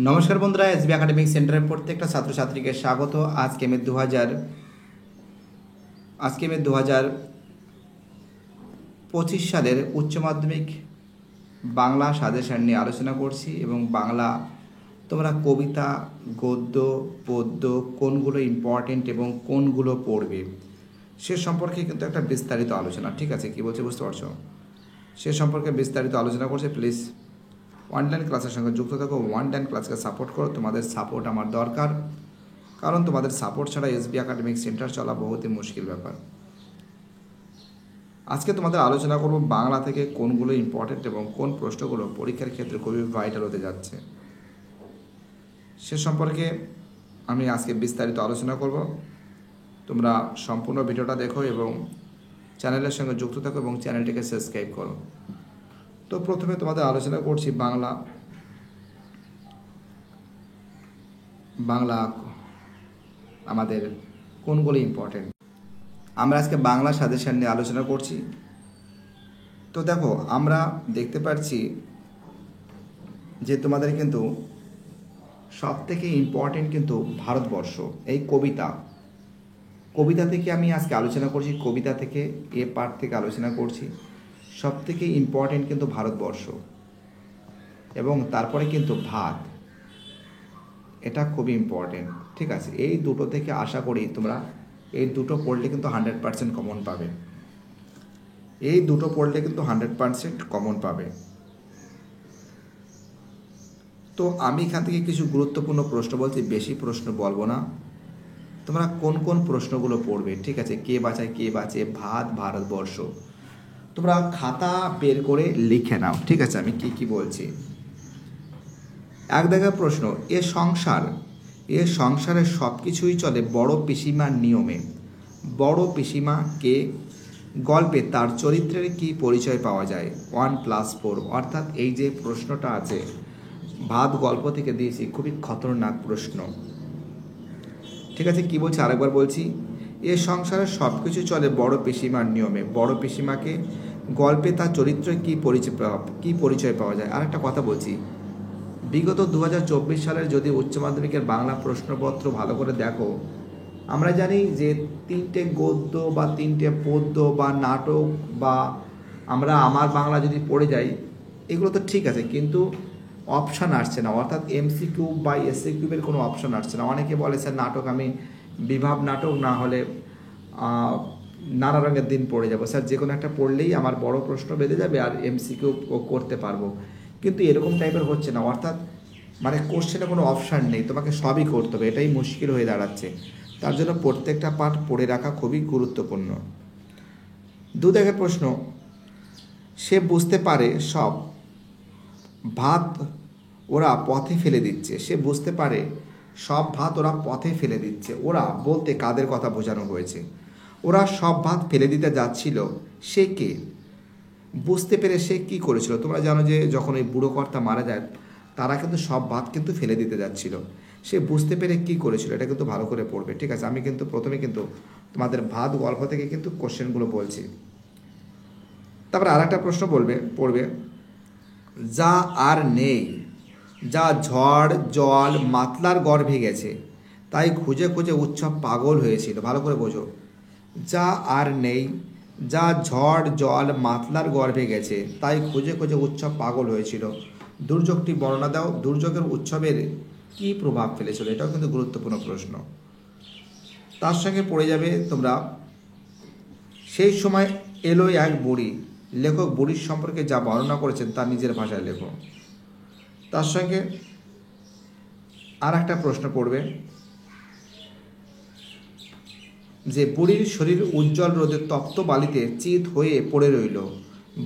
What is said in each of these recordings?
নমস্কার বন্ধুরা, SB academic সেন্টারের প্রত্যেকটা ছাত্রছাত্রীকে স্বাগত। আজকে আমি 2025 সালের উচ্চ মাধ্যমিক বাংলা সাজেশন নিয়ে আলোচনা করছি এবং বাংলা তোমরা কবিতা, গদ্য, পদ্য কোনগুলো ইম্পর্টেন্ট এবং কোনগুলো পড়বে সে সম্পর্কে কিন্তু একটা বিস্তারিত আলোচনা। ঠিক আছে, কি বলছে বুঝতে পারছো? সে সম্পর্কে বিস্তারিত আলোচনা করছে। প্লিজ অনলাইন ক্লাসের সঙ্গে যুক্ত থাকো, অনলাইন ক্লাসকে সাপোর্ট করো। তোমাদের সাপোর্ট আমার দরকার, কারণ তোমাদের সাপোর্ট ছাড়া এসবি একাডেমিক সেন্টার চলা বহুতই মুশকিল ব্যাপার। আজকে তোমাদের আলোচনা করব বাংলা থেকে কোনগুলো ইম্পর্টেন্ট এবং কোন প্রশ্নগুলো পরীক্ষার ক্ষেত্রে খুবই ভাইটাল হতে যাচ্ছে সে সম্পর্কে আমি আজকে বিস্তারিত আলোচনা করব। তোমরা সম্পূর্ণ ভিডিওটা দেখো এবং চ্যানেলের সঙ্গে যুক্ত থাকো এবং চ্যানেলটিকে সাবস্ক্রাইব করো। তো প্রথমে তোমাদের আলোচনা করছি বাংলা আমাদের কোনগুলো ইম্পর্টেন্ট। আমরা আজকে বাংলা সাজেশন নিয়ে আলোচনা করছি। তো দেখো, আমরা দেখতে পাচ্ছি যে তোমাদের কিন্তু সব থেকে ইম্পর্টেন্ট কিন্তু ভারতবর্ষ। এই কবিতা থেকে আমি আজকে আলোচনা করছি, কবিতা থেকে এ পার্ট থেকে আলোচনা করছি। সব থেকে ইম্পর্টেন্ট কিন্তু ভারতবর্ষ এবং তারপরে কিন্তু ভাত, এটা খুবই ইম্পর্টেন্ট। ঠিক আছে, এই দুটো থেকে আশা করি তোমরা এই দুটো পড়লে কিন্তু 100% কমন পাবে। তো আমি এখান থেকে কিছু গুরুত্বপূর্ণ প্রশ্ন বলছি, বেশি প্রশ্ন বলবো না। তোমরা কোন কোন প্রশ্নগুলো পড়বে, ঠিক আছে, কে বাঁচে, ভাত, ভারতবর্ষ, তোমরা খাতা বের করে লিখে নাও। ঠিক আছে, আমি কি বলছি। এক দেখা প্রশ্ন, এ সংসারে সব কিছুই চলে বড় পিসিমার নিয়মে। বড় পিসিমা কে? গল্পে তার চরিত্রের কি পরিচয় পাওয়া যায়? 1+4। অর্থাৎ এই যে প্রশ্নটা আছে ভাত গল্প থেকে দিয়েছি, খুবই খতরনাক প্রশ্ন। ঠিক আছে, কি বলছি আরেকবার বলছি। এ সংসারে সব কিছু চলে বড় পিসিমার নিয়মে। বড় পিসিমাকে গল্পে তার চরিত্রের কি পরিচয় পাওয়া যায়। আর একটা কথা বলছি, বিগত 2024 সালের যদি উচ্চ মাধ্যমিকের বাংলা প্রশ্নপত্র ভালো করে দেখো, আমরা জানি যে 3টে গদ্য বা 3টে পদ্য বা নাটক বা আমরা আমার বাংলা যদি পড়ে যাই, এগুলো তো ঠিক আছে, কিন্তু অপশান আসছে না। অর্থাৎ এমসিকিউ বা এসএকিউবের কোনো অপশান আসছে না। অনেকে বলে স্যার নাটক আমি বিভাব নাটক না হলে নানা রঙের দিন পড়ে যাবো। স্যার যে কোনো একটা পড়লেই আমার বড় প্রশ্ন বেঁধে যাবে আর এমসিকিউ করতে পারবো, কিন্তু এরকম টাইপের হচ্ছে না। অর্থাৎ মানে কোশ্চেনে কোনো অপশান নেই, তোমাকে সবই করতে হবে, এটাই মুশকিল হয়ে দাঁড়াচ্ছে। তার জন্য প্রত্যেকটা পাঠ পড়ে রাখা খুবই গুরুত্বপূর্ণ। 2 দাগের প্রশ্ন, সে বুঝতে পারে সব ভাত ওরা পথে ফেলে দিচ্ছে। সে বুঝতে পারে সব ভাত ওরা পথে ফেলে দিচ্ছে। ওরা বলতে কাদের কথা বোঝানো হয়েছে? ওরা সব ভাত ফেলে দিতে যাচ্ছিল, সে কে? বুঝতে পেরে সে কি করেছিল? তোমরা জানো যে যখন ওই বুড়ো কর্তা মারা যায়, তারা কিন্তু সব ভাত কিন্তু ফেলে দিতে যাচ্ছিল। সে বুঝতে পেরে কি করেছিল, এটা কিন্তু ভালো করে পড়বে। ঠিক আছে, আমি কিন্তু প্রথমে কিন্তু তোমাদের ভাত গল্প থেকে কিন্তু কোশ্চেনগুলো বলছি। তারপরে আর একটা প্রশ্ন পড়বে, যা আর নেই, যা ঝড় জল মাতলার গর্ভে গেছে, তাই খুঁজে খুঁজে উৎসব পাগল হয়েছিল। ভালো করে বোঝো, যা আর নেই, যা ঝড় জল মাতলার গর্ভে গেছে, তাই খুঁজে খুঁজে উৎসব পাগল হয়েছিল। দুর্যোগটি বর্ণনা দাও। দুর্যোগের উৎসবের কি প্রভাব ফেলেছিল? এটাও কিন্তু গুরুত্বপূর্ণ প্রশ্ন। তার সঙ্গে পড়ে যাবে তোমরা, সেই সময় এলো এক বুড়ি। লেখক বুড়ির সম্পর্কে যা বর্ণনা করেছেন তা নিজের ভাষায় লেখো। তার সঙ্গে আর একটা প্রশ্ন পড়বে যে বুড়ির শরীর উজ্জ্বল রোদে তপ্ত বালিতে চিত হয়ে পড়ে রইল।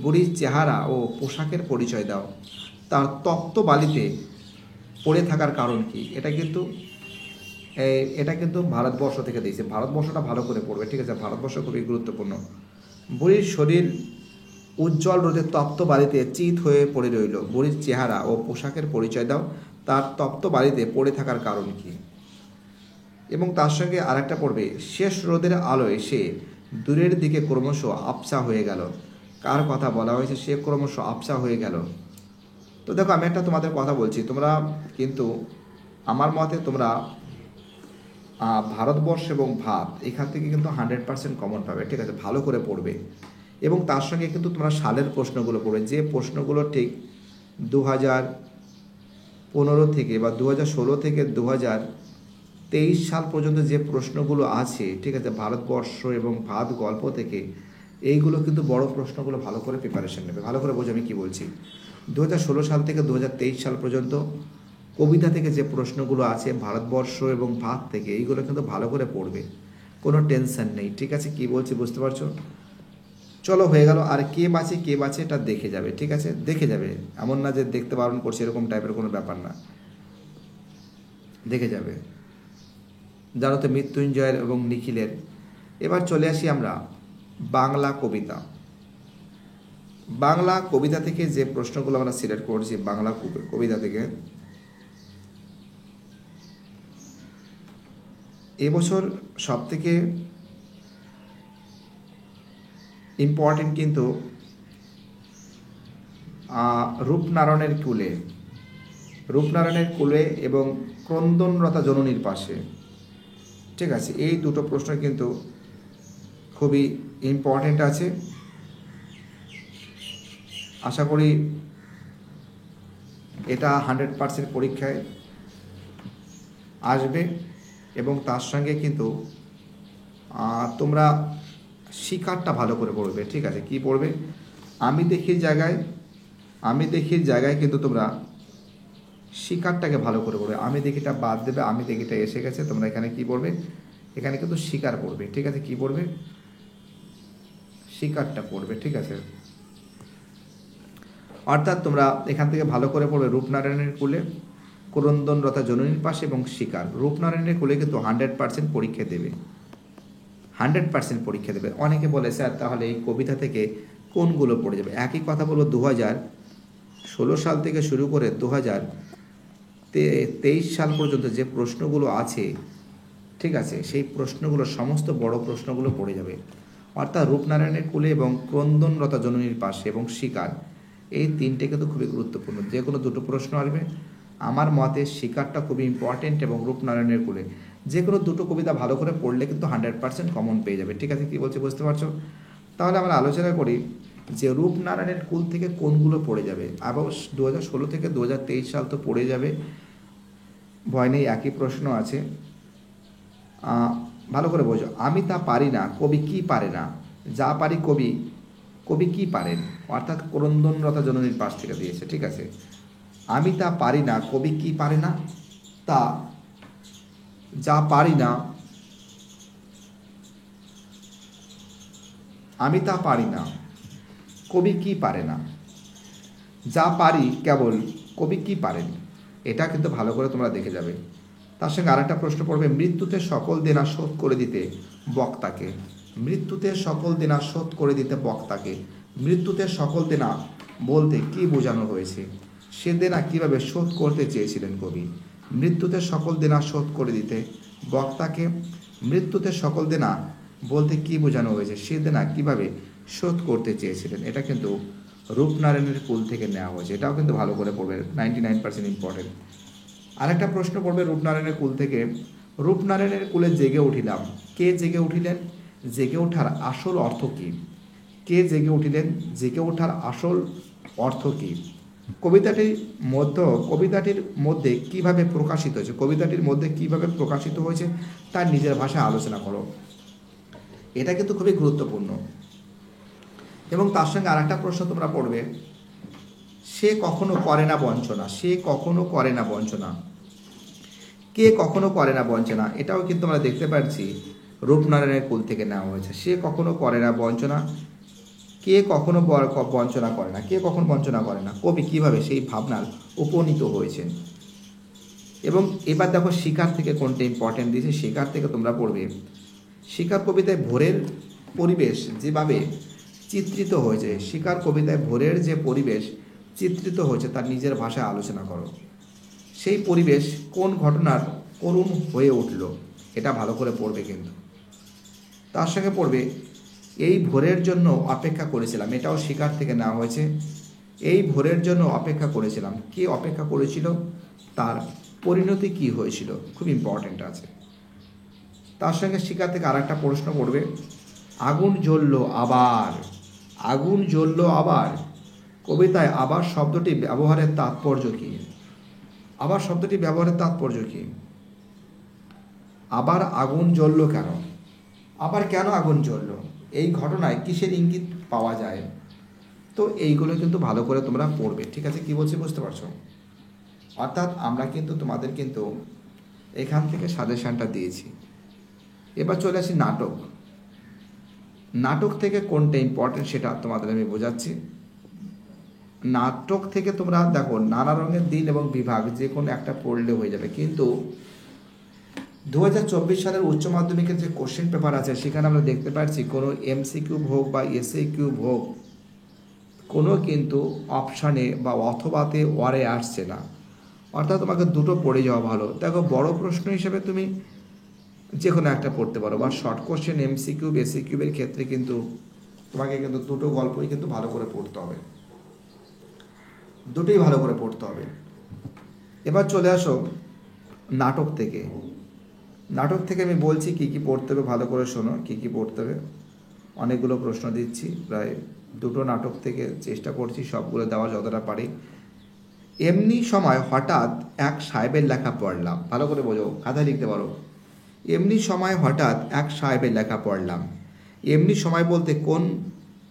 বুড়ির চেহারা ও পোশাকের পরিচয় দাও। তার তপ্ত বালিতে পড়ে থাকার কারণ কি? এটা কিন্তু ভারতবর্ষ থেকে দিয়েছে। ভারতবর্ষটা ভালো করে পড়বে। ঠিক আছে, ভারতবর্ষ খুবই গুরুত্বপূর্ণ। বুড়ির শরীর উজ্জ্বল রোদে তপ্ত বালিতে চিত হয়ে পড়ে রইল। বুড়ির চেহারা ও পোশাকের পরিচয় দাও। তার তপ্ত বালিতে পড়ে থাকার কারণ কি? এবং তার সঙ্গে আরেকটা পড়বে, শেষ রোদের আলোয় সে দূরের দিকে ক্রমশ আবছা হয়ে গেল। কার কথা বলা হয়েছে? সে ক্রমশ আবছা হয়ে গেল। তো দেখো আমি একটা তোমাদের কথা বলছি, তোমরা কিন্তু আমার মতে তোমরা ভারতবর্ষ এবং ভাত এখান থেকে কিন্তু 100% কমন পাবে, ঠিক আছে, ভালো করে পড়বে। এবং তার সঙ্গে কিন্তু তোমরা সালের প্রশ্নগুলো পড়বে, যে প্রশ্নগুলো ঠিক 2015 থেকে বা 2016 থেকে 2023 সাল পর্যন্ত যে প্রশ্নগুলো আছে, ঠিক আছে, ভারতবর্ষ এবং ভাত গল্প থেকে, এইগুলো কিন্তু বড় প্রশ্নগুলো ভালো করে প্রিপারেশন নেবে। ভালো করে বোঝো আমি কী বলছি। 2016 সাল থেকে 2023 সাল পর্যন্ত কবিতা থেকে যে প্রশ্নগুলো আছে ভারতবর্ষ এবং ভাত থেকে, এইগুলো কিন্তু ভালো করে পড়বে, কোনো টেনশন নেই, ঠিক আছে। কি বলছি বুঝতে পারছো? চলো হয়ে গেল। আর কে বাঁচে এটা দেখে যাবে, ঠিক আছে, দেখে যাবে, এমন না যে দেখতে বারণ করছে এরকম টাইপের কোনো ব্যাপার না, দেখে যাবে। জানো তো মৃত্যুঞ্জয়ের এবং নিখিলের। এবার চলে আসি আমরা বাংলা কবিতা। বাংলা কবিতা থেকে যে প্রশ্নগুলো আমরা সিলেক্ট করছি বাংলা কবিতা থেকে, এবছর সবথেকে ইম্পর্টেন্ট কিন্তু রূপনারায়ণের কুলে এবং ক্রন্দনরতা জননীর পাশে, ঠিক আছে, এই দুটো প্রশ্ন কিন্তু খুবই ইম্পর্টেন্ট আছে। আশা করি এটা 100% পরীক্ষায় আসবে। এবং তার সঙ্গে কিন্তু তোমরা শিকারটা ভালো করে পড়বে, ঠিক আছে। কি পড়বে? আমি দেখির জায়গায় কিন্তু তোমরা শিকারটাকে ভালো করে পড়বে। আমি দেখিটা বাদ দেবে, আমি দেখিটা এসে গেছে, তোমরা এখানে কি পড়বে? এখানে কিন্তু শিকার পড়বে, ঠিক আছে। কি পড়বে? শিকারটা পড়বে, ঠিক আছে। অর্থাৎ তোমরা এখান থেকে ভালো করে পড়বে রূপনারায়ণের কুলে, ক্রন্দনরতা জননীর পাশে এবং শিকার। রূপনারায়ণের কুলে কিন্তু 100% পরীক্ষা দেবে, 100% পরীক্ষা দেবে। অনেকে বলে স্যার তাহলে এই কবিতা থেকে কোনগুলো পড়ে যাবে? একই কথা বলবো, 2016 সাল থেকে শুরু করে 2023 সাল পর্যন্ত যে প্রশ্নগুলো আছে, ঠিক আছে, সেই প্রশ্নগুলো সমস্ত বড় প্রশ্নগুলো পড়ে যাবে। অর্থাৎ রূপনারায়ণের কুলে এবং ক্রন্দনরতা জননীর পাশে এবং শিকার, এই তিনটে কিন্তু খুবই গুরুত্বপূর্ণ। যে কোনো দুটো প্রশ্ন আসবে, আমার মতে শিকারটা খুবই ইম্পর্টেন্ট এবং রূপনারায়ণের কুলে যে কোনো দুটো কবিতা ভালো করে পড়লে কিন্তু 100% কমন পেয়ে যাবে, ঠিক আছে। কি বলছি বুঝতে পারছো? তাহলে আমরা আলোচনা করি যে রূপনারায়ণের কুল থেকে কোনগুলো পড়ে যাবে। আবার 2016 থেকে 2023 সাল তো পড়ে যাবে, ভয় নেই, একই প্রশ্ন আছে। ভালো করে বোঝো। আমি তা পারি না, কবি কি পারে না? যা পারি কবি কি পারেন? অর্থাৎ ক্রন্দনরতা জননীর পাশ থেকে দিয়েছে, ঠিক আছে। আমি তা পারি না, কবি কি পারে না? তা যা পারি না, আমি তা পারি না, কবি কি পারে না? যা পারি কেবল, কবি কি পারেন? এটা কিন্তু ভালো করে তোমরা দেখে যাবে। তার সঙ্গে আরেকটা প্রশ্ন পড়বে, মৃত্যুতে সকল দেনা শোধ করে দিতে বক্তাকে। মৃত্যুতে সকল দেনা শোধ করে দিতে বক্তাকে। মৃত্যুতে সকল দেনা বলতে কি বোঝানো হয়েছে? সে দেনা কিভাবে শোধ করতে চেয়েছিলেন কবি? মৃত্যুতে সকল দেনা শোধ করে দিতে বক্তাকে। মৃত্যুতে সকল দেনা বলতে কি বোঝানো হয়েছে? সে দেনা কিভাবে শোধ করতে চেয়েছিলেন। এটা কিন্তু রূপনারায়ণের কুল থেকে নেওয়া হয়েছে। এটাও কিন্তু ভালো করে পড়বে, 99% ইম্পর্টেন্ট। আরেকটা প্রশ্ন পড়বে রূপনারায়ণের কুল থেকে, রূপনারায়ণের কুলে জেগে উঠিলাম। কে জেগে উঠিলেন? জেগে ওঠার আসল অর্থ কী? কে জেগে উঠিলেন? জেগে ওঠার আসল অর্থ কী? কবিতাটির মধ্যে কিভাবে প্রকাশিত হয়েছে? কবিতাটির মধ্যে কিভাবে প্রকাশিত হয়েছে তার নিজের ভাষায় আলোচনা করো। এটা কিন্তু খুবই গুরুত্বপূর্ণ। এবং তার সঙ্গে আরেকটা প্রশ্ন তোমরা পড়বে, সে কখনো করে না বঞ্চনা। সে কখনো করে না বঞ্চনা। কে কখনো করে না বঞ্চনা? এটাও কিন্তু আমরা দেখতে পাচ্ছি রূপনারায়ণের কুল থেকে নেওয়া হয়েছে। সে কখনো করে না বঞ্চনা। কে কখনো বঞ্চনা করে না? কে কখনো বঞ্চনা করে না? কবি কিভাবে সেই ভাবনার উপনীত হয়েছেন। এবং এবার দেখো শিকার থেকে কোনটা ইম্পর্টেন্ট দিয়েছে। শিকার থেকে তোমরা পড়বে, শিকার কবিতায় ভোরের পরিবেশ যেভাবে চিত্রিত হয়েছে, শিকার কবিতায় ভোরের যে পরিবেশ চিত্রিত হয়েছে তার নিজের ভাষায় আলোচনা করো। সেই পরিবেশ কোন ঘটনার করুণ হয়ে উঠল, এটা ভালো করে পড়বে কিন্তু। তার সঙ্গে পড়বে এই ভোরের জন্য অপেক্ষা করেছিলাম। এটাও শিকার থেকে নেওয়া হয়েছে। এই ভোরের জন্য অপেক্ষা করেছিলাম। কে অপেক্ষা করেছিল, তার পরিণতি কি হয়েছিল, খুব ইম্পর্টেন্ট আছে। তার সঙ্গে শিক্ষা থেকে আর একটা প্রশ্ন পড়বে, আগুন জ্বলল আবার, আগুন জ্বলল আবার, কবিতায় আবার শব্দটি ব্যবহারের তাৎপর্য কী? আবার শব্দটি ব্যবহারের তাৎপর্য কী? আবার আগুন জ্বলল কেন? আবার কেন আগুন জ্বলল? এই ঘটনায় কিসের ইঙ্গিত পাওয়া যায়? তো এইগুলো কিন্তু ভালো করে তোমরা পড়বে, ঠিক আছে? কি বলছি বুঝতে পারছো? অর্থাৎ আমরা কিন্তু তোমাদের কিন্তু এখান থেকে সাজেশনটা দিয়েছি। এবার চলে আসি নাটক। নাটক থেকে কোনটা ইম্পর্টেন্ট সেটা তোমাদের আমি বোঝাচ্ছি। নাটক থেকে তোমরা দেখো, নানা রঙের দিন এবং বিভাগ যে কোনো একটা পড়লে হয়ে যাবে, কিন্তু 2024 সালের উচ্চ মাধ্যমিকের যে কোশ্চেন পেপার আছে সেখানে আমরা দেখতে পাচ্ছি কোনো এমসিকিউ হোক বা এসএকিউ হোক, কোনো কিন্তু অপশানে বা অথবাতে ওয়ারে আসছে না। অর্থাৎ তোমাকে দুটো পড়ে যাওয়া ভালো। দেখো, বড় প্রশ্ন হিসেবে তুমি যে কোনো একটা পড়তে পারো, বা শর্ট কোশ্চেন এমসিকিউ এসএকিউবের ক্ষেত্রে কিন্তু তোমাকে কিন্তু দুটো গল্পই কিন্তু ভালো করে পড়তে হবে, দুটোই ভালো করে পড়তে হবে। এবার চলে আসো নাটক থেকে। নাটক থেকে আমি বলছি কী কী পড়তে হবে, ভালো করে শোনো কী কী পড়তে হবে। অনেকগুলো প্রশ্ন দিচ্ছি, প্রায় দুটো নাটক থেকে চেষ্টা করছি সবগুলো দেওয়া যতটা পারি। এমনি সময় হঠাৎ এক সাহেবের লেখা পড়লাম, ভালো করে বোঝো, খাতায় লিখতে পারো। এমনি সময় হঠাৎ এক সাহেবের লেখা পড়লাম। এমনি সময় বলতে কোন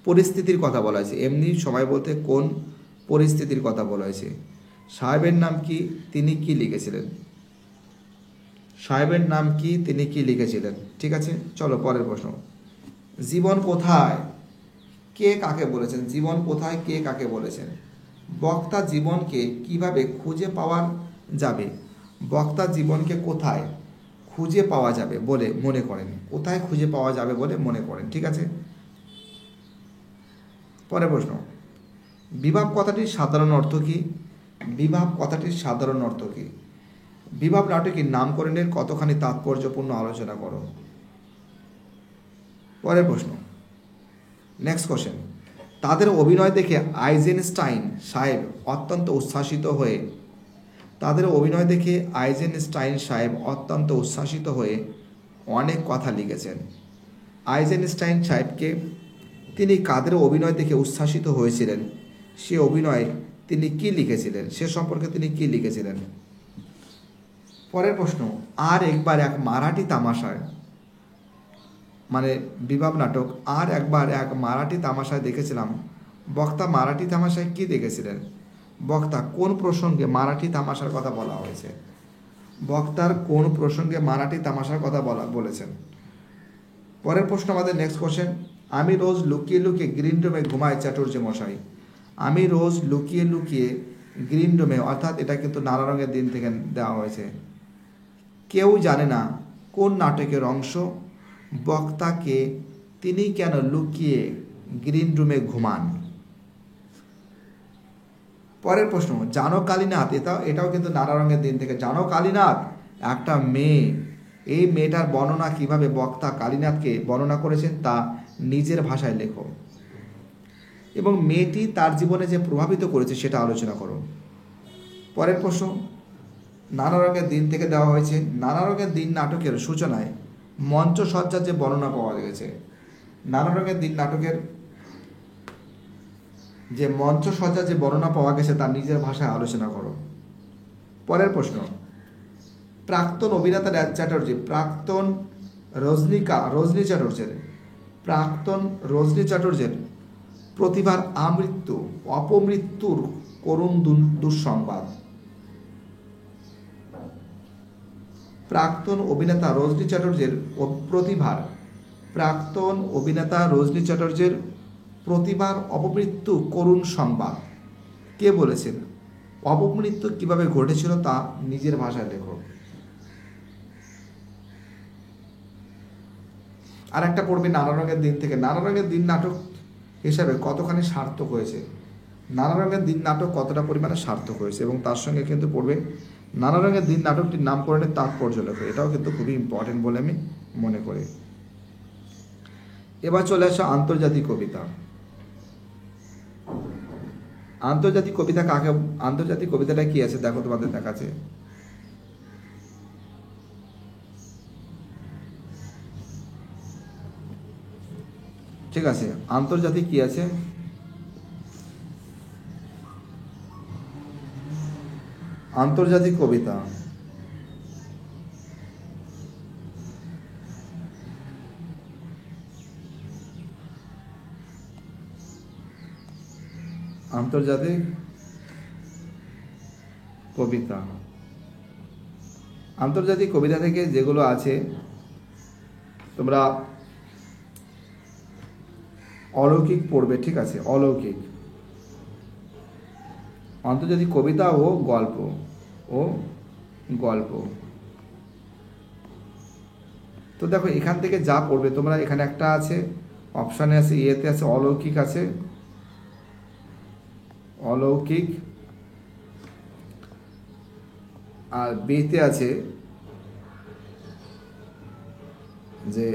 পরিস্থিতির কথা বলা হয়েছে? এমনি সময় বলতে কোন পরিস্থিতির কথা বলা হয়েছে? সাহেবের নাম কি, তিনি কি লিখেছিলেন? সাহেবের নাম কি, তিনি কি লিখেছিলেন? ঠিক আছে, চলো পরের প্রশ্ন। জীবন কোথায়, কে কাকে বলেছেন? জীবন কোথায়, কে কাকে বলেছেন? বক্তা জীবনকে কিভাবে খুঁজে পাওয়া যাবে? বক্তা জীবনকে কোথায় খুঁজে পাওয়া যাবে বলে মনে করেন? কোথায় খুঁজে পাওয়া যাবে বলে মনে করেন? ঠিক আছে, পরের প্রশ্ন। বিভাব কথাটির সাধারণ অর্থ কী? বিভাব কথাটির সাধারণ অর্থ কী? বিভাব নাটকের নামকরণের কতখানি তাৎপর্যপূর্ণ আলোচনা করো। পরের প্রশ্ন, নেক্সট কোশ্চেন। তাদের অভিনয় দেখে আইজেনস্টাইন সাহেব অত্যন্ত উচ্ছ্বাসিত হয়ে অনেক কথা লিখেছেন। আইজেনস্টাইন সাহেবকে তিনি কাদের অভিনয় দেখে উচ্ছ্বাসিত হয়েছিলেন, সে অভিনয় তিনি কি লিখেছিলেন, সে সম্পর্কে তিনি কি লিখেছিলেন? পরের প্রশ্ন, আর একবার এক মারাঠি তামাশায়, মানে বিভাব নাটক আর একবার এক মারাঠি তামাশায় দেখেছিলাম। বক্তা মারাঠি তামাশায় কি দেখেছিলেন? বক্তা কোন প্রসঙ্গে মারাঠি তামাশার কথা বলা হয়েছে? বক্তার কোন প্রসঙ্গে মারাঠি তামাশার কথা বলেছেন? পরের প্রশ্ন আমাদের নেক্সট কোশ্চেন। আমি রোজ লুকিয়ে লুকিয়ে গ্রিন রুমে ঘুমাই চ্যাটার্জি মশাই। আমি রোজ লুকিয়ে লুকিয়ে গ্রিন রুমে, অর্থাৎ এটা কিন্তু নানা রঙের দিন থেকে দেওয়া হয়েছে। কেউ জানে না কোন নাটকের অংশ। বক্তাকে তিনি কেন লুকিয়ে গ্রিন রুমে ঘুমান? পরের প্রশ্ন, জানো কালীনাথ, এটাও কিন্তু নানা রঙের দিন থেকে। জানো কালীনাথ একটা মেয়ে, এই মেয়েটার বর্ণনা কিভাবে বক্তা কালীনাথকে বর্ণনা করেছেন তা নিজের ভাষায় লেখো, এবং মেয়েটি তার জীবনে যে প্রভাবিত করেছে সেটা আলোচনা করো। পরের প্রশ্ন, নানা রঙের দিন থেকে দেওয়া হয়েছে। নানা রঙের দিন নাটকের সূচনায় মঞ্চসজ্জার যে বর্ণনা পাওয়া গেছে, নানা রঙের দিন নাটকের যে মঞ্চসজ্জার যে বর্ণনা পাওয়া গেছে তার নিজের ভাষায় আলোচনা করো। পরের প্রশ্ন, প্রাক্তন অভিনেতা চ্যাটার্জি, প্রাক্তন রজনী চ্যাটার্জির প্রতিভার অপমৃত্যুর করুণ দুঃসংবাদ। প্রাক্তন অভিনেতা রজনী চ্যাটার্জির প্রতিভার অপমৃত্যু করুণ সংবাদ কে বলেছেন? অপমৃত্যু কিভাবে ঘটেছিল তা নিজের ভাষায় লেখো। আর একটা পড়বে নানা রঙের দিন থেকে। নানা রঙের দিন নাটক হিসাবে কতখানি সার্থক হয়েছে, নানা রঙের দিন নাটক কতটা পরিমাণে সার্থক হয়েছে, এবং তার সঙ্গে কিন্তু পড়বে নানা রঙের দিন নাটকটির নামকরণের তাৎপর্য লেখো। এটাও কিন্তু খুবই ইম্পর্টেন্ট বলে আমি মনে করি। এবার চলে আসা আন্তর্জাতিক কবিতা। আন্তর্জাতিক কবিতা কাকে, আন্তর্জাতিক কবিতাটা কি আছে দেখো, তোমাদের দেখাচ্ছে। ঠিক আছে, আন্তর্জাতিক কি আছে? আন্তর্জাতিক কবিতা, আন্তর্জাতিক কবিতা, আন্তর্জাতিক কবিতা থেকে যেগুলো আছে তোমরা অলৌকিক পড়বে। ঠিক আছে, অলৌকিক, আন্তর্জাতিক কবিতা ও গল্প, ও গল্প। তো দেখো এখান থেকে যা পড়বে তোমরা, এখানে একটা আছে অপশানে আছে, ইয়েতে আছে অলৌকিক আছে, অলৌকিক, আর বিতে আছে যে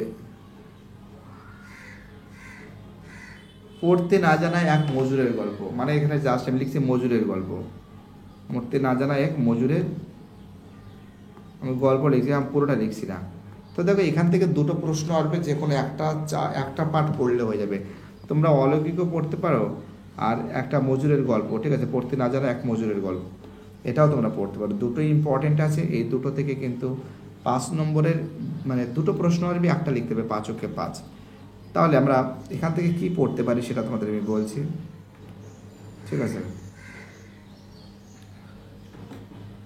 পড়তে না জানা এক মজুরের গল্প, মানে এখানে জাস্ট আমি লিখছি মজুরের গল্প, পড়তে না জানা এক মজুরের, আমি গল্প লিখছি, আমি পুরোটা লিখছি না। তো দেখো এখান থেকে দুটো প্রশ্ন আসবে, যে কোনো একটা পাঠ পড়লে হয়ে যাবে। তোমরা অলৌকিকও পড়তে পারো, আর একটা মজুরের গল্প, ঠিক আছে, পড়তে না জানা এক মজুরের গল্প, এটাও তোমরা পড়তে পারো। দুটোই ইম্পর্টেন্ট আছে, এই দুটো থেকে কিন্তু 5 নম্বরের মানে দুটো প্রশ্ন আসবে, একটা লিখতে হবে 5 5। তাহলে আমরা এখান থেকে কি পড়তে পারি সেটা তোমাদের আমি বলছি। ঠিক আছে,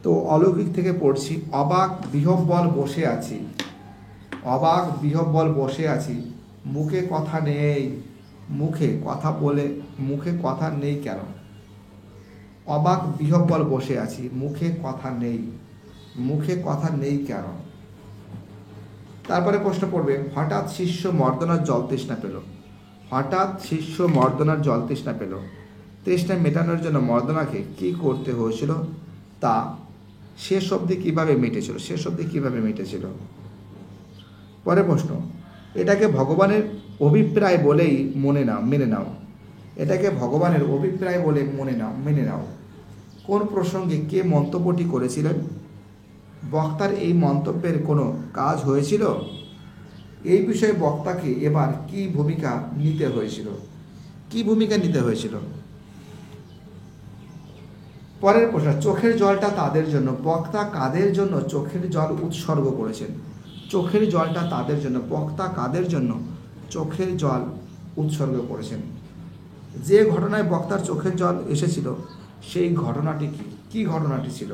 তো অলৌকিক থেকে পড়ছি। অবাক বিহ্বল বসে আছি, অবাক বিহ্বল বসে আছি, মুখে কথা নেই, মুখে কথা বলে, মুখে কথা নেই কেন? অবাক বিহ্বল বসে আছি, মুখে কথা নেই, মুখে কথা নেই কেন? তারপরে প্রশ্ন পড়বে, হঠাৎ শিষ্য মর্দনার জল তৃষ্ণা পেল, হঠাৎ শিষ্য মর্দনার জল তৃষ্ণা পেল, তৃষ্ণা মেটানোর জন্য মর্দনাকে কি করতে হয়েছিল, তা শেষ অবধি কীভাবে মিটেছিল, শেষ অবধি কীভাবে মিটেছিল? পরের প্রশ্ন, এটাকে ভগবানের অভিপ্রায় বলেই মেনে নাও, এটাকে ভগবানের অভিপ্রায় বলে মেনে নাও। কোন প্রসঙ্গে কে মন্তব্যটি করেছিলেন? বক্তার এই মন্তব্যের কোনো কাজ হয়েছিল? এই বিষয়ে বক্তাকে এবার কি ভূমিকা নিতে হয়েছিল, কি ভূমিকা নিতে হয়েছিল? পরের প্রশ্ন, চোখের জলটা তাদের জন্য, বক্তা কাদের জন্য চোখের জল উৎসর্গ করেছেন? চোখের জলটা তাদের জন্য, বক্তা কাদের জন্য চোখের জল উৎসর্গ করেছেন? যে ঘটনায় বক্তার চোখের জল এসেছিল সেই ঘটনাটি কি ঘটনাটি ছিল?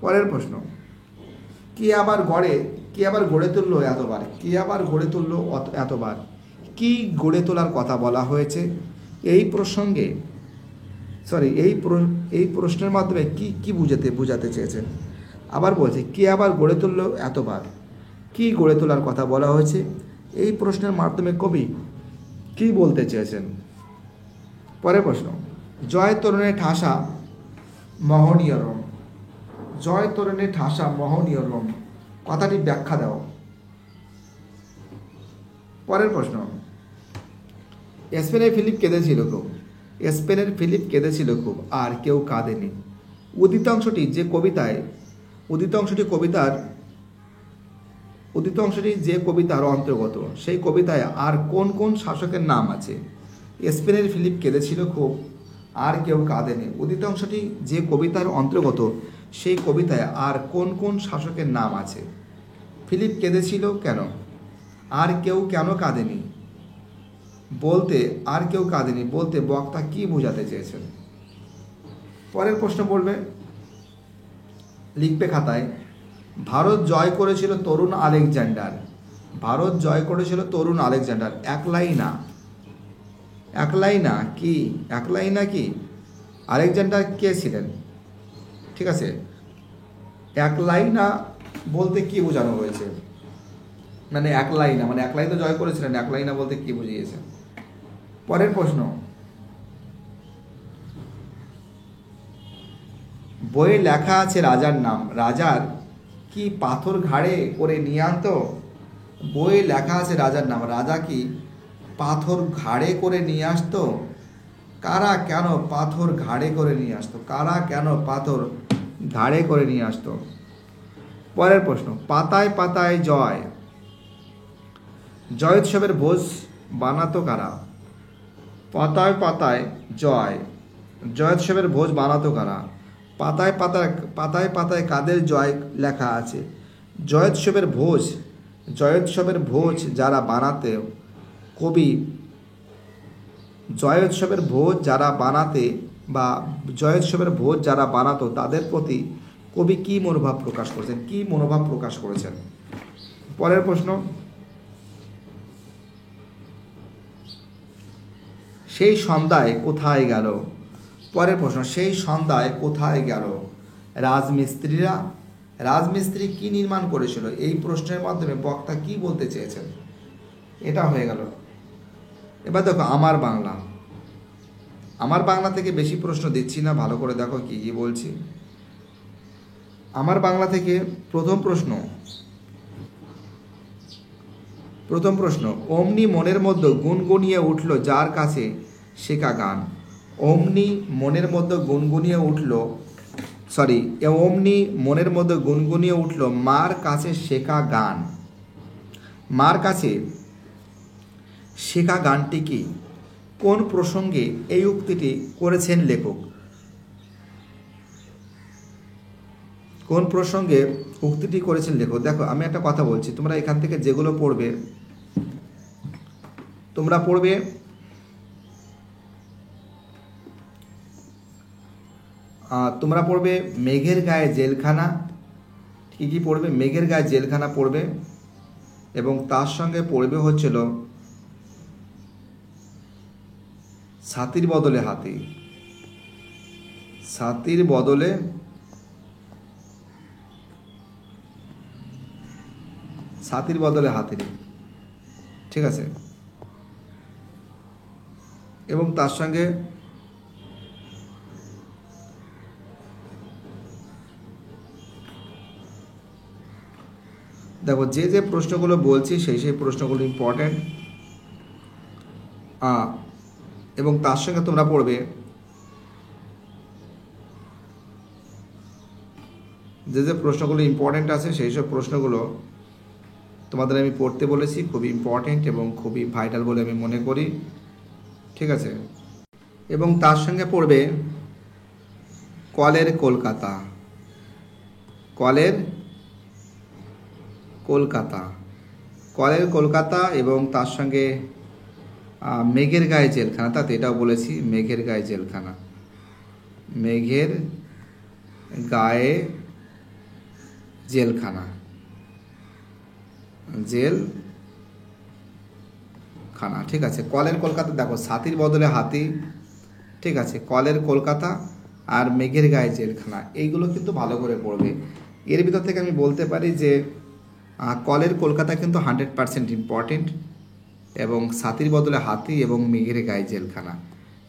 পরের প্রশ্ন, কে আবার গড়ে তুললো এতবার, কে আবার গড়ে তুললো এতবার, কি গড়ে তোলার কথা বলা হয়েছে? এই প্রসঙ্গে এই প্রশ্নের মাধ্যমে কি বুঝাতে চেয়েছেন? আবার বলছে, কে আবার গড়ে তুললো এতবার, কি গড়ে তোলার কথা বলা হয়েছে? এই প্রশ্নের মাধ্যমে কবি কি বলতে চেয়েছেন? পরের প্রশ্ন, জয় তরুণে ঠাসা মোহনীয় রম, জয় তরুণে ঠাসা মোহনীয় রম, কথাটি ব্যাখ্যা দাও। পরের প্রশ্ন, স্পেনের ফিলিপ কেঁদেছিল খুব, স্পেনের ফিলিপ কেঁদেছিল খুব, আর কেউ কাঁদেনি। উদিতাংশটি যে কবিতার অন্তর্গত, সেই কবিতায় আর কোন কোন শাসকের নাম আছে? স্পেনের ফিলিপ কেঁদেছিল খুব, আর কেউ কাঁদেনি। উদিতাংশটি যে কবিতার অন্তর্গত, সেই কবিতায় আর কোন কোন শাসকের নাম আছে? ফিলিপ কেঁদেছিল কেন, আর কেউ কেন কাঁদেনি বলতে, আর কেউ কাঁদেনি বলতে বক্তা কি বোঝাতে চেয়েছেন? পরের প্রশ্ন বলবে, লিখবে খাতায়, ভারত জয় করেছিল তরুণ আলেকজান্ডার, ভারত জয় করেছিল তরুণ আলেকজান্ডার, একলাই না কি আলেকজান্ডার কে ছিলেন? ঠিক আছে, একলাই না বলতে কি বোঝানো হয়েছে? মানে একলাই না, মানে একলাই তো জয় করেছিলেন, একলাই না বলতে কি বুঝিয়েছে? পরের প্রশ্ন, বইয়ে লেখা আছে রাজার নাম, রাজার কি পাথর ঘাড়ে করে নিয়ে আনতো? বইয়ে লেখা আছে রাজার নাম, রাজা কি পাথর ঘাড়ে করে নিয়ে আসতো? কারা কেন পাথর ঘাড়ে করে নিয়ে আসতো? কারা কেন পাথর ঘাড়ে করে নিয়ে আসতো? পরের প্রশ্ন, পাতায় পাতায় জয়, জয়োৎসবের ভোজ বানাতো কারা? পাতায় পাতায় জয়, জয়োৎসবের ভোজ বানাতো কারা? পাতায় পাতায় পাতায় পাতায় কাদের জয় লেখা আছে? জয়োৎসবের ভোজ, জয়োৎসবের ভোজ যারা বানাতে কবি, জয়োৎসবের ভোজ যারা বানাতে বা জয়োৎসবের ভোজ যারা বানাতো তাদের প্রতি কবি কী মনোভাব প্রকাশ করেছেন? কী মনোভাব প্রকাশ করেছেন? পরের প্রশ্ন, সেই সন্ধ্যায় কোথায় গেল? পরের প্রশ্ন, সেই সন্ধ্যায় কোথায় গেল রাজমিস্ত্রিরা? রাজমিস্ত্রি কি নির্মাণ করেছিল? এই প্রশ্নের মাধ্যমে বক্তা কি বলতে চেয়েছেন? এটা হয়ে গেল। এবার দেখো আমার বাংলা, আমার বাংলা থেকে বেশি প্রশ্ন দিচ্ছি না, ভালো করে দেখো কি কি বলছি। আমার বাংলা থেকে প্রথম প্রশ্ন, অমনি মনের মধ্যে গুনগুনিয়ে উঠল যার কাছে শেখা গান। অমনি মনের মধ্যে গুনগুনিয়ে উঠল, অমনি মনের মধ্যে গুনগুনিয়ে উঠল মার কাছে শেখা গান। মার কাছে শেখা গানটি কি? কোন প্রসঙ্গে এই উক্তিটি করেছেন লেখক? কোন প্রসঙ্গে উক্তিটি করেছেন লেখক? দেখো আমি একটা কথা বলছি, তোমরা এখান থেকে যেগুলো পড়বে, তোমরা পড়বে মেঘের গায়ে জেলখানা। কি কি পড়বে? মেঘের গায়ে জেলখানা পড়বে, এবং তার সঙ্গে পড়বে হচ্ছিল ছাতির বদলে হাতি। ছাতির বদলে হাতি, ঠিক আছে। এবং তার সঙ্গে দেখো যে যে প্রশ্নগুলো বলছি সেই প্রশ্নগুলো ইম্পর্ট্যান্ট, এবং তার সঙ্গে তোমরা পড়বে যে যে প্রশ্নগুলো ইম্পর্ট্যান্ট আছে সেই সব প্রশ্নগুলো তোমাদের আমি পড়তে বলেছি, খুবই ইম্পর্ট্যান্ট এবং খুবই ভাইটাল বলে আমি মনে করি, ঠিক আছে। এবং তার সঙ্গে পড়বে কলের কলকাতা, কলের কলকাতা, এবং তার সঙ্গে মেঘের গায়ে জেলখানা। তাতে এটাও বলেছি মেঘের গায়ে জেলখানা, মেঘের গায়ে জেলখানা, ঠিক আছে। কলের কলকাতা, দেখো ছাতির বদলে হাতি, ঠিক আছে, কলের কলকাতা আর মেঘের গায়ে জেলখানা, এইগুলো কিন্তু ভালো করে পড়বে। এর ভিতর থেকে আমি বলতে পারি যে কলের কলকাতা কিন্তু 100% ইম্পর্টেন্ট, এবং ছাতির বদলে হাতি এবং মেঘের গায়ে জেলখানা,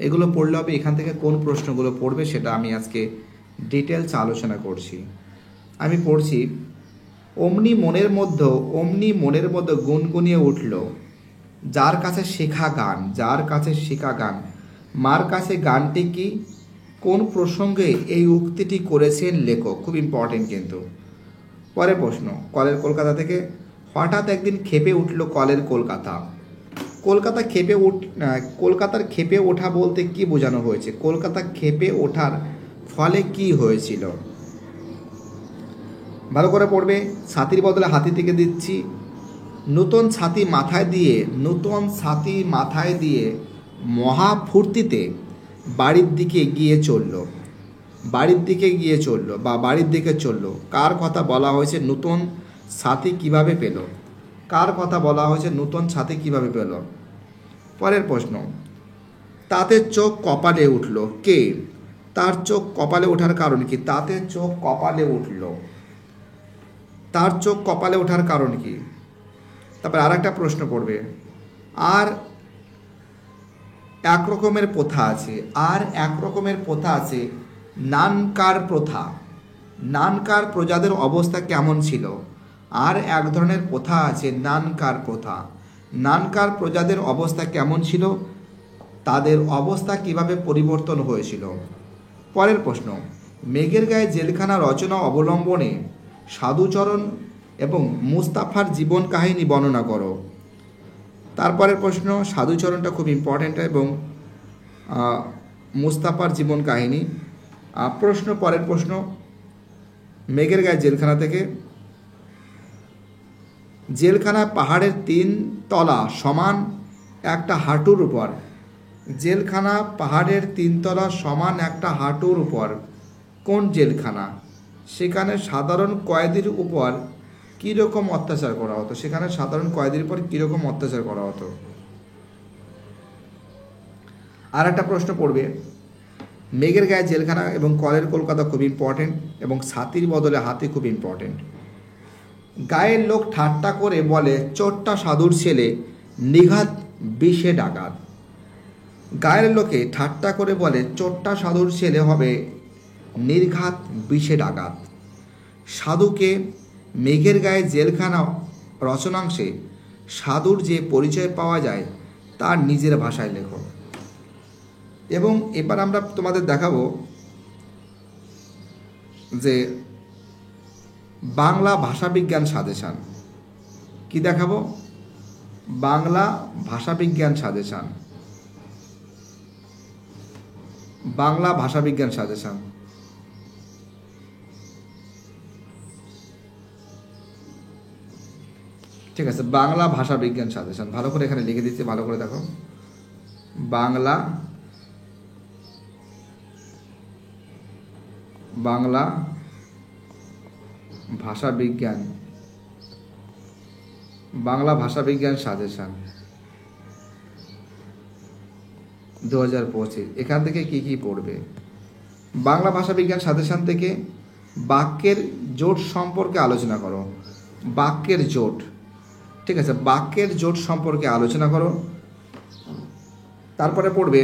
এগুলো পড়লে হবে। এখান থেকে কোন প্রশ্নগুলো পড়বে সেটা আমি আজকে ডিটেলস আলোচনা করছি। আমি পড়ছি, অমনি মনের মধ্যে গুনগুনিয়ে উঠল যার কাছে শেখা গান, মার কাছে গানটি কি? কোন প্রসঙ্গে এই উক্তিটি করেছেন লেখক? খুব ইম্পর্টেন্ট কিন্তু। পরের প্রশ্ন, কলের কলকাতা থেকে, হঠাৎ একদিন ক্ষেপে উঠল কলের কলকাতা। কলকাতার ক্ষেপে ওঠা বলতে কি বোঝানো হয়েছে? কলকাতা ক্ষেপে ওঠার ফলে কি হয়েছিল? ভালো করে পড়বে। ছাতির বদলে হাতি থেকে দিচ্ছি, নূতন ছাতি মাথায় দিয়ে মহা ফুর্তিতে বাড়ির দিকে চলল। কার কথা বলা হয়েছে? নূতন ছাতি কিভাবে পেল? পরের প্রশ্ন, তাতে চোখ কপালে উঠল কে? তার চোখ কপালে ওঠার কারণ কি? তার চোখ কপালে ওঠার কারণ কি? তারপর আর একটা প্রশ্ন পড়বে, আর এক রকমের প্রথা আছে নানকার প্রজাদের অবস্থা কেমন ছিল? আর এক ধরনের প্রথা আছে নানকার প্রজাদের অবস্থা কেমন ছিল? তাদের অবস্থা কিভাবে পরিবর্তন হয়েছিল। পরের প্রশ্ন, মেঘের গায়ে জেলখানা রচনা অবলম্বনে সাধুচরণ এবং মুস্তাফার জীবন কাহিনী বর্ণনা করো। তারপরের প্রশ্ন, সাধুচরণটা খুব ইম্পর্ট্যান্ট এবং মুস্তাফার জীবন কাহিনী। প্রশ্ন, পরের প্রশ্ন, মেঘের গায়ে জেলখানা থেকে, জেলখানা পাহাড়ের 3 তলা সমান একটা হাঁটুর উপর। জেলখানা পাহাড়ের 3 তলা সমান একটা হাঁটুর উপর কোন জেলখানা? সেখানে সাধারণ কয়েদির উপর কীরকম অত্যাচার করা হতো? সেখানে সাধারণ কয়েদির উপর কীরকম অত্যাচার করা হতো? আর একটা প্রশ্ন পড়বে, মেঘের গায়ে জেলখানা এবং কলের কলকাতা খুব ইম্পর্টেন্ট এবং ছাতির বদলে হাতি খুব ইম্পর্টেন্ট। গায়ের লোক ঠাট্টা করে বলে চোরটা সাধুর ছেলে, নিঘাত বিষে ডাকাত। গায়ের লোকে ঠাট্টা করে বলে চোরটা সাধুর ছেলে হবে নির্ঘাত বিষে ডাকাত। সাধুকে মেঘের গায়ে জেলখানা রচনাংশে সাধুর যে পরিচয় পাওয়া যায় তার নিজের ভাষায় লেখো। এবং এবার আমরা তোমাদের দেখাবো যে বাংলা ভাষাবিজ্ঞান সাজেশান। কি দেখাবো? বাংলা ভাষাবিজ্ঞান সাজেশান। বাংলা ভাষাবিজ্ঞান সাজেশান। ঠিক আছে, বাংলা ভাষাবিজ্ঞান সাজেশান ভালো করে এখানে লিখে দিচ্ছি, ভালো করে দেখো। বাংলা ভাষাবিজ্ঞান, বাংলা ভাষাবিজ্ঞান সাজেশান 2025। এখান থেকে কি কি পড়বে? বাংলা ভাষাবিজ্ঞান সাজেশান থেকে বাক্যের জোট সম্পর্কে আলোচনা করো। বাক্যের জোট, ঠিক আছে, বাক্যের জোট সম্পর্কে আলোচনা করো। তারপরে পড়বে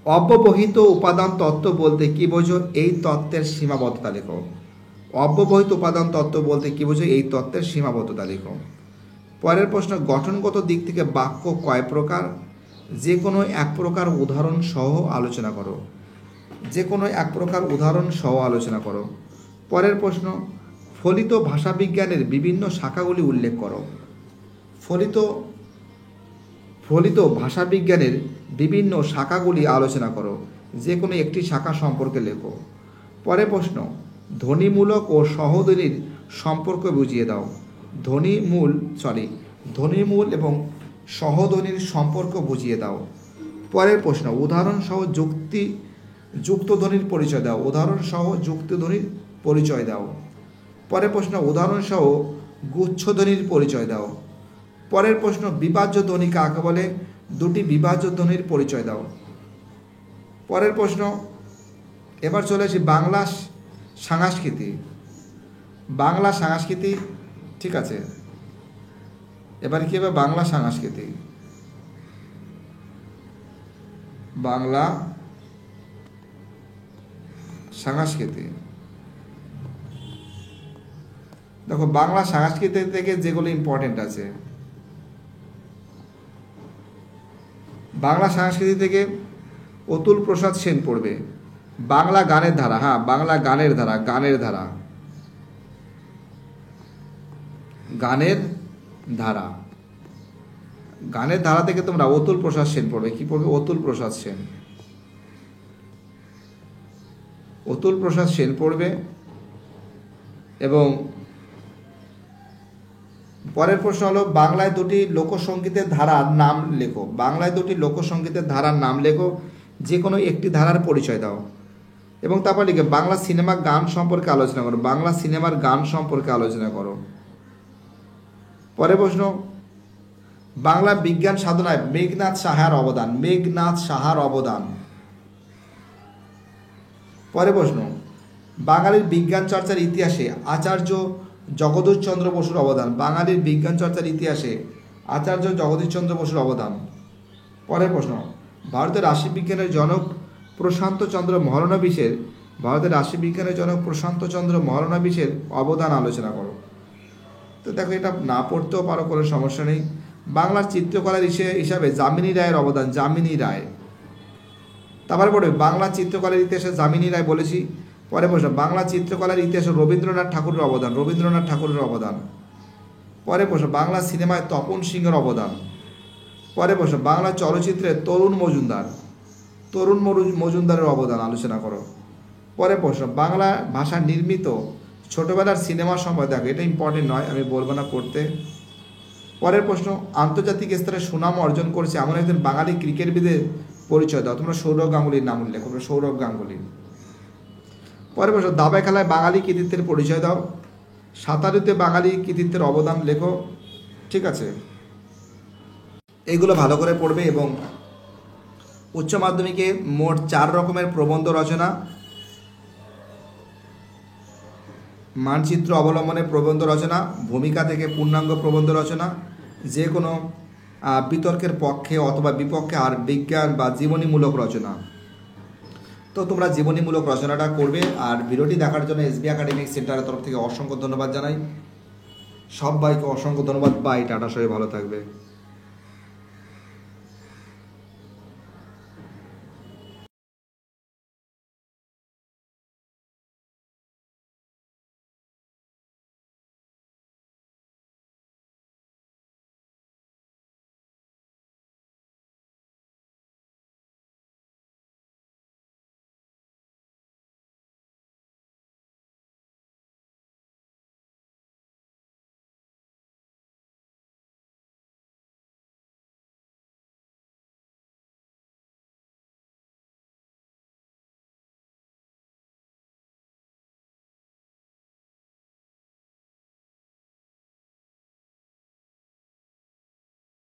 অব্যবহিত উপাদান তত্ত্ব বলতে কি বোঝো? এই তত্ত্বের সীমাবদ্ধতা লেখো। অব্যবহিত উপাদান তত্ত্ব বলতে কি বোঝো? এই তত্ত্বের সীমাবদ্ধতা লেখো। পরের প্রশ্ন, গঠনগত দিক থেকে বাক্য কয় প্রকার? যে কোনো এক প্রকার উদাহরণ সহ আলোচনা করো। যে কোনো এক প্রকার উদাহরণ সহ আলোচনা করো। পরের প্রশ্ন, ফলিত ভাষাবিজ্ঞানের বিভিন্ন শাখাগুলি উল্লেখ করো। ফলিত ভাষাবিজ্ঞানের বিভিন্ন শাখাগুলি আলোচনা করো। যে কোনো একটি শাখা সম্পর্কে লেখো। পরের প্রশ্ন, ধ্বনিমূলক ও সহধ্বনির সম্পর্ক বুঝিয়ে দাও। ধ্বনিমূল এবং সহধ্বনির সম্পর্ক বুঝিয়ে দাও। পরের প্রশ্ন, উদাহরণ সহ যুক্তধ্বনির পরিচয় দাও। উদাহরণ সহ যুক্তধ্বনির পরিচয় দাও। পরের প্রশ্ন, উদাহরণ সহ গুচ্ছধ্বনির পরিচয় দাও। পরের প্রশ্ন, বিভাজ্য ধ্বনি কাকে বলে? দুটি বিভাজ্য ধ্বনির পরিচয় দাও। পরের প্রশ্ন, এবার চলে আসি বাংলা সংস্কৃতি। বাংলা সংস্কৃতি, ঠিক আছে, এবার কি হবে? বাংলা সংস্কৃতি। বাংলা সংস্কৃতি, দেখো বাংলা সংস্কৃতি থেকে যেগুলো ইম্পর্টেন্ট আছে, বাংলা সংস্কৃতি থেকে অতুল প্রসাদ সেন পড়বে। বাংলা গানের ধারা, হ্যাঁ, বাংলা গানের ধারা, গানের ধারা, গানের ধারা, গানের ধারা থেকে তোমরা অতুল প্রসাদ সেন পড়বে। কি পড়বে? অতুল প্রসাদ সেন। অতুল প্রসাদ সেন পড়বে। এবং পরের প্রশ্ন হলো বাংলায় দুটি লোকসঙ্গীতের ধারার নাম লেখো। বাংলায় দুটি লোকসঙ্গীতের ধারার নাম লেখো। যে কোনো একটি ধারার পরিচয় দাও। এবং তারপর লিখে বাংলা সিনেমা গান সম্পর্কে আলোচনা করো। বাংলা সিনেমার গান সম্পর্কে আলোচনা করো। পরের প্রশ্ন, বাংলা বিজ্ঞান সাধনায় মেঘনাথ সাহার অবদান। মেঘনাথ সাহার অবদান। পরের প্রশ্ন, বাঙালির বিজ্ঞান চর্চার ইতিহাসে আচার্য জগদীশচন্দ্র বসুর অবদান। বাঙালির বিজ্ঞান চর্চার ইতিহাসে আচার্য জগদীশচন্দ্র বসুর অবদান। পরের প্রশ্ন, ভারতের রাশিবিজ্ঞানের জনক প্রশান্তচন্দ্র মহলানবিশের অবদান আলোচনা করো। তো দেখো, এটা না পড়তেও পারো, কোনো সমস্যা নেই। বাংলার চিত্রকলার হিসাবে যামিনী রায়ের অবদান, যামিনী রায়। তারপরে পড়বে বাংলা চিত্রকলার ইতিহাসে যামিনী রায় বলেছি। পরে প্রশ্ন, বাংলা চিত্রকলার ইতিহাসে রবীন্দ্রনাথ ঠাকুরের অবদান, রবীন্দ্রনাথ ঠাকুরের অবদান। পরে প্রশ্ন, বাংলা সিনেমায় তপন সিংহের অবদান। পরে প্রশ্ন, বাংলা চলচ্চিত্রে তরুণ মজুমদার, তরুণ মজুমদারের অবদান আলোচনা করো। পরে প্রশ্ন, বাংলা ভাষা নির্মিত ছোটবেলার সিনেমা সম্পর্কে দেখো, এটা ইম্পর্টেন্ট নয়, আমি বলবো না পড়তে। পরের প্রশ্ন, আন্তর্জাতিক স্তরে সুনাম অর্জন করেছে এমন একজন বাঙালি ক্রিকেটবিদের পরিচয় দাও। তোমরা সৌরভ গাঙ্গুলির নাম উল্লেখ করবে, সৌরভ গাঙ্গুলি। পরের প্রশ্ন, দাবা খেলায় বাঙালি কৃতিত্বের পরিচয় দাও। সাঁতারুতে বাঙালি কৃতিত্বের অবদান লেখো। ঠিক আছে, এগুলো ভালো করে পড়বে। এবং উচ্চ মাধ্যমিকে মোট 4 রকমের প্রবন্ধ রচনা, মানচিত্র অবলম্বনে প্রবন্ধ রচনা, ভূমিকা থেকে পূর্ণাঙ্গ প্রবন্ধ রচনা, যে কোনো বিতর্কের পক্ষে অথবা বিপক্ষে, আর বিজ্ঞান বা জীবনীমূলক রচনা। তো তোমরা জীবনীমূলক রচনাটা করবে। আর ভিডিওটি দেখার জন্য এসবি একাডেমিক সেন্টারের তরফ থেকে অসংখ্য ধন্যবাদ জানাই। সবাইকে অসংখ্য ধন্যবাদ। বাই, টাটা, সবাই ভালো থাকবে।